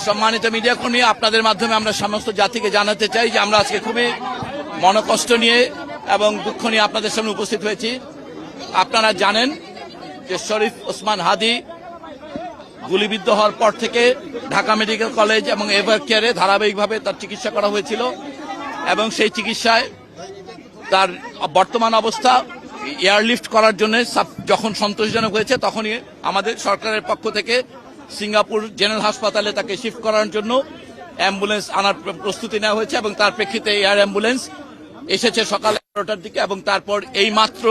সম্মানিত মিডিয়া কর্মী, আপনাদের মাধ্যমে আমরা সমস্ত জাতিকে জানাতে চাই যে আমরা আজকে খুবই মনোকষ্ট নিয়ে এবং দুঃখ নিয়ে আপনাদের সামনে উপস্থিত হয়েছি। আপনারা জানেন যে শরীফ ওসমান হাদি গুলিবিদ্ধ হওয়ার পর থেকে ঢাকা মেডিকেল কলেজ এবং এভার কেয়ারে ধারাবাহিকভাবে তার চিকিৎসা করা হয়েছিল এবং সেই চিকিৎসায় তার বর্তমান অবস্থা এয়ারলিফট করার জন্য যখন সন্তোষজনক হয়েছে তখনই আমাদের সরকারের পক্ষ থেকে সিঙ্গাপুর জেনারেল হাসপাতালে তাকে শিফট করার জন্য অ্যাম্বুলেন্স আনার প্রস্তুতি নেওয়া হয়েছে এবং তার প্রেক্ষিতে এয়ার অ্যাম্বুলেন্স এসেছে সকাল 11টার দিকে এবং তারপর এই মাত্র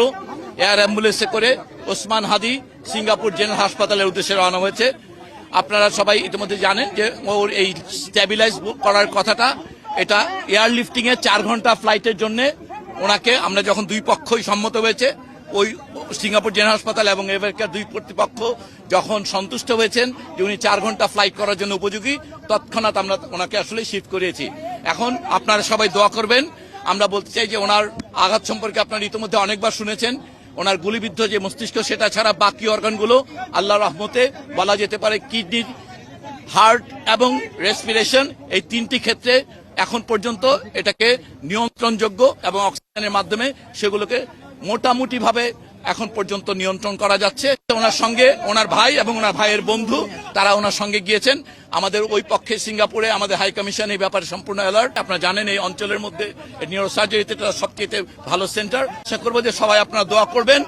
এয়ার অ্যাম্বুলেন্সে করে ওসমান হাদি সিঙ্গাপুর জেনারেল হাসপাতালের উদ্দেশ্যে রওনা হয়েছে। আপনারা সবাই ইতিমধ্যে জানেন যে ওর এই স্ট্যাবিলাইজ করার কথাটা, এটা এয়ারলিফটিং এ 4 ঘন্টা ফ্লাইটের জন্য ওনাকে আমরা যখন দুই পক্ষই সম্মত হয়েছে, ওই সিঙ্গাপুর জেনারেল হাসপাতাল এবং এভারকেয়ার দুই কর্তৃপক্ষ যখন সন্তুষ্ট হয়েছেন যে উনি 4 ঘন্টা ফ্লাইট করার জন্য উপযোগী, তৎক্ষণাৎ আমরা ওনাকে আসলে শিফট করিয়েছি। এখন আপনারা সবাই দোয়া করবেন। আমরা বলতে চাই যে ওনার আঘাত সম্পর্কে আপনারা ইতিমধ্যে অনেকবার শুনেছেন। ওনার গুলিবিদ্ধ যে মস্তিষ্ক, সেটা ছাড়া বাকি অর্গানগুলো আল্লাহর রহমতে বলা যেতে পারে কিডনি, হার্ট এবং রেসপিরেশন, এই 3টি ক্ষেত্রে এখন পর্যন্ত এটাকে নিয়ন্ত্রণযোগ্য এবং অক্সিজেনের মাধ্যমে সেগুলোকে মোটামুটি ভাবে এখন পর্যন্ত নিয়ন্ত্রণ করা যাচ্ছে। ওনার সঙ্গে ওনার ভাই এবং ওনার ভাইয়ের বন্ধু তারা ওনার সঙ্গে গিয়েছেন। আমাদের ওই পক্ষে সিঙ্গাপুরে আমাদের হাই কমিশন এই ব্যাপারে সম্পূর্ণ অ্যালার্ট। আপনারা জানেন এই অঞ্চলের মধ্যে নিউরোসার্জারিতে সবচেয়ে ভালো সেন্টার। আশা করবো যে সবাই আপনারা দোয়া করবেন।